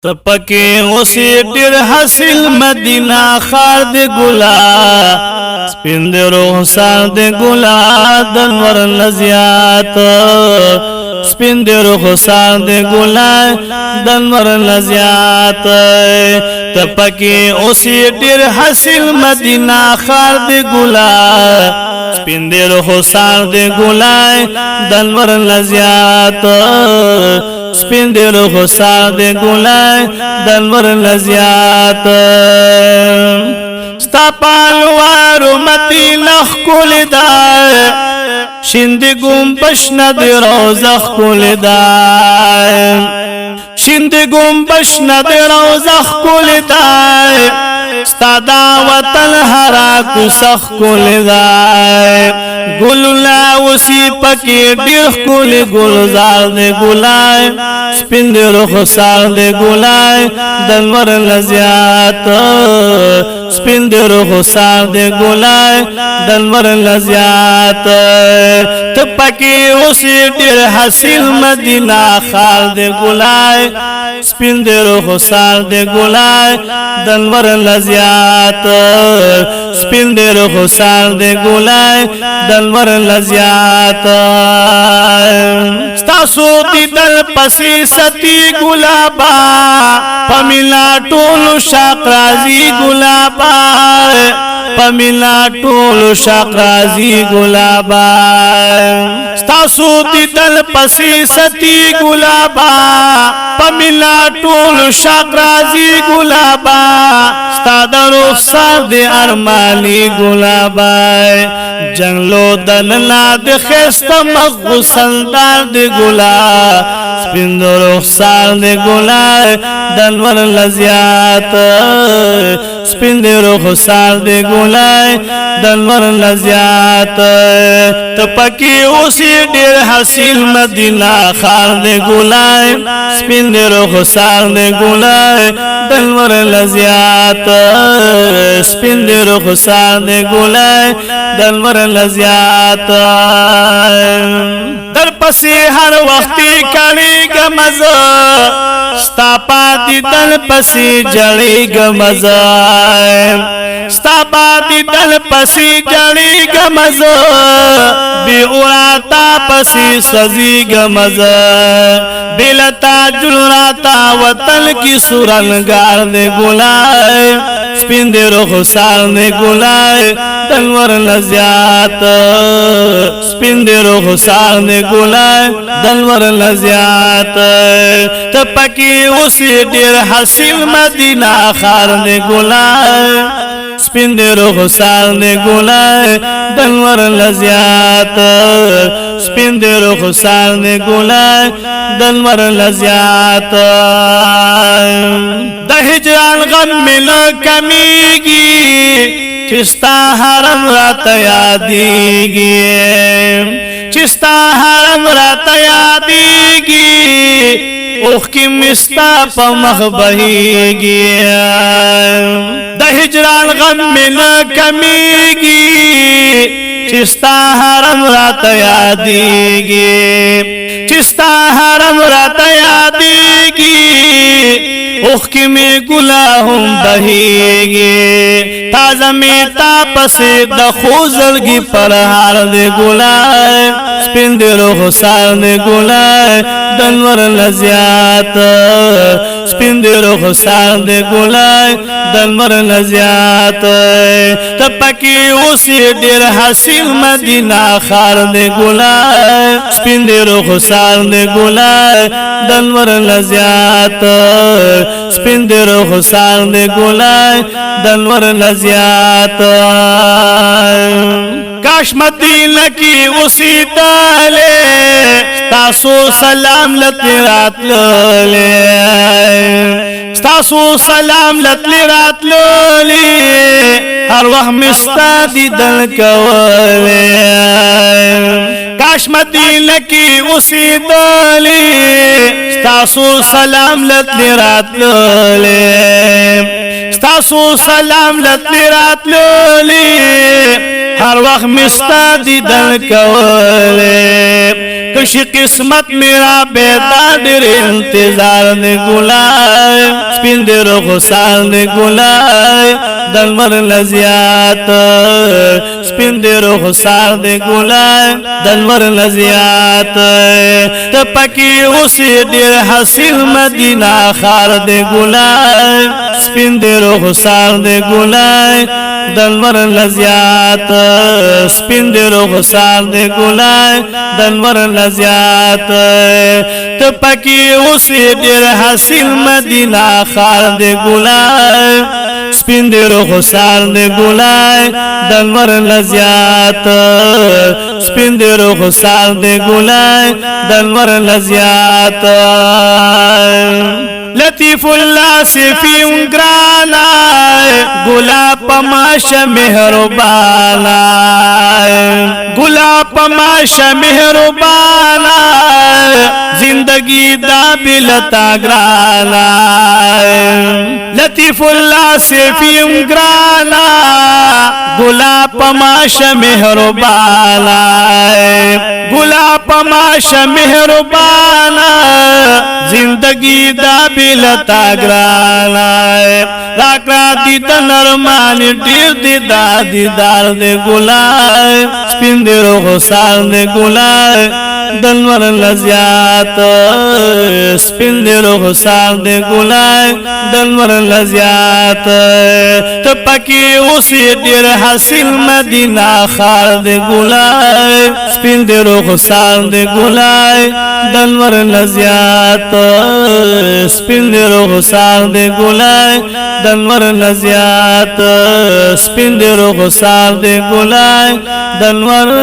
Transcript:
تپکی اوسی ډیر حاصل مدینہ خار دے گلا سپین دے روح سار دے گلا دنور نزیات سپین دے روح سار دے گلا دنور نزیات تپکی اوسی ډیر حاصل مدینہ خار دے گلا سپین دے روح سار دے گلا دنور نزیات سپین دے روح سار دے گلائے دنور لزیات ستا پالوارو مدینہ خکول دائے شند گم بشن دے روزہ خکول دائے شند گم بشن دے روزہ خکول دائے ستا دعوتن حراکو سخ کول دائے گلولا وسی پکی ډیر کول گلزار دے گلائے سپین دے روح سار دے گلائے دنور لزیات سپین دے روح سار دے گلائے دنور لزیات تپکی وسی ډیر حاصل مدینہ خار دے گلائے سپین دے روح سار دے گلائے دنور لزیات سپین دے روح سار دے گلائے دنور لزیات ستاسو دی دل پسی ستی گلابا پمیلا ټولو شاق رازی گلابا پمیلا ټولو شاق رازی گلابا ستاسو دی دل پسی ستی گلابا پمیلا ټولو شاق رازی گلابا ستا درو سار دے ارمانی گلابا جنگلو دنلا دے خیست مغسلدار دے گلا سپین دو رخسار دے گلا دنور لزیات سپین دے رخسار دے گلا دنور لزیات تپکی اسی ډیر حاصل مدینہ خار دے گلا سپین دے رخسار دے گلا دنور لزیات سپین دے رخسار دے گلا دنور لزیات در پسی ہر وقتی کڑی گمز ستا پاتی دل پسی جڑی گمز ستا پاتی دل پسی جڑی گمز بی اوراتا پسی سزی گمز بلتا جلراتا وطن کی سورنگار دے گلائے سپین دے روح سار دے گلائے دنور لزیات سپین دے روح سار دے گلائے دنور لزیات تپکی اسی ډیر حاصل مدینہ خار دے گلائے سپین دے روح سار دے گلائے دنور لزیات سپین دے روح سار دے گلائے دنور لزیات دا ہجران غم ملو کمیگی چستا حرم رات یادیگی چستا حرم رات یادیگی اوخ کی مستا پا مخبہیگی دا ہجران غم ملو کمیگی چستا حرم رات یادیگی چستا حرم رات یادیگی اوخ کی میں گلاہم بہیگی تازہ میں تاپس دخوزلگی پرہار دے گلائے سپین دے روح سار دے گلائے دنور لزیات سپین دے روح سار دے گلائے دنور لزیات تپکی اسی ډیر حاصل مدینہ خار دے گلائے سپین دے روح سار دے گلائے دنور لزیات سپین دے روح سار دے گلائے دنور لزیات کاش مدینہ کی اسی تالے ستاسو سلام لتی رات لولے ستاسو سلام لتی رات لولے ہر وقت مستا دی دل کولے کاش مدینہ کی اسی تالے ستاسو سلام لتی رات لولے ستاسو سلام لتی رات لولے ہر وقت مستا دی دل کولے کشی قسمت میرا بیدار دیر انتظار نے گلائے سپین دی رخسار دی ګلای دلمر لزیات سپین دی رخسار دی ګلای دلمر لزیات ته پکې اوسې ډېر حاصل مدینه خار دی ګلای سپین دی رخسار دی ګلای دلمر لزیات سپین دی رخسار دی ګلای دلمر لزیات ته پکې اوسې ډېر حاصل مدینه خار دی ګلای سپین دی رخسار دی ګلای دلمر لزیات سپین دی رخسار دی ګلای دلمر لزیات لطیف الله صفی گرانا گلاب پماش مهربانا گلاب پماش مهربانا زندگی دا بلتا گرانا لطیف الله صفی گرانا گلاب پماش مهربانا گلاب پماش مهربانا زندگی دا بلتا گرانا راکرا دی تنرمان دیر دی دا دیدار دی گلای سپین دی رخسار دی گلای دلمر لزیات سپین دی رخسار دی گلای دلمر لزیات ته پکې اوسې ډېر حاصل مدینه خار دی گلای سپین دی رخسار دی گلای دلمر لزیات سپین دی رخسار دی گلای دلمر لزیات سپین دی رخسار دی گلای دلمر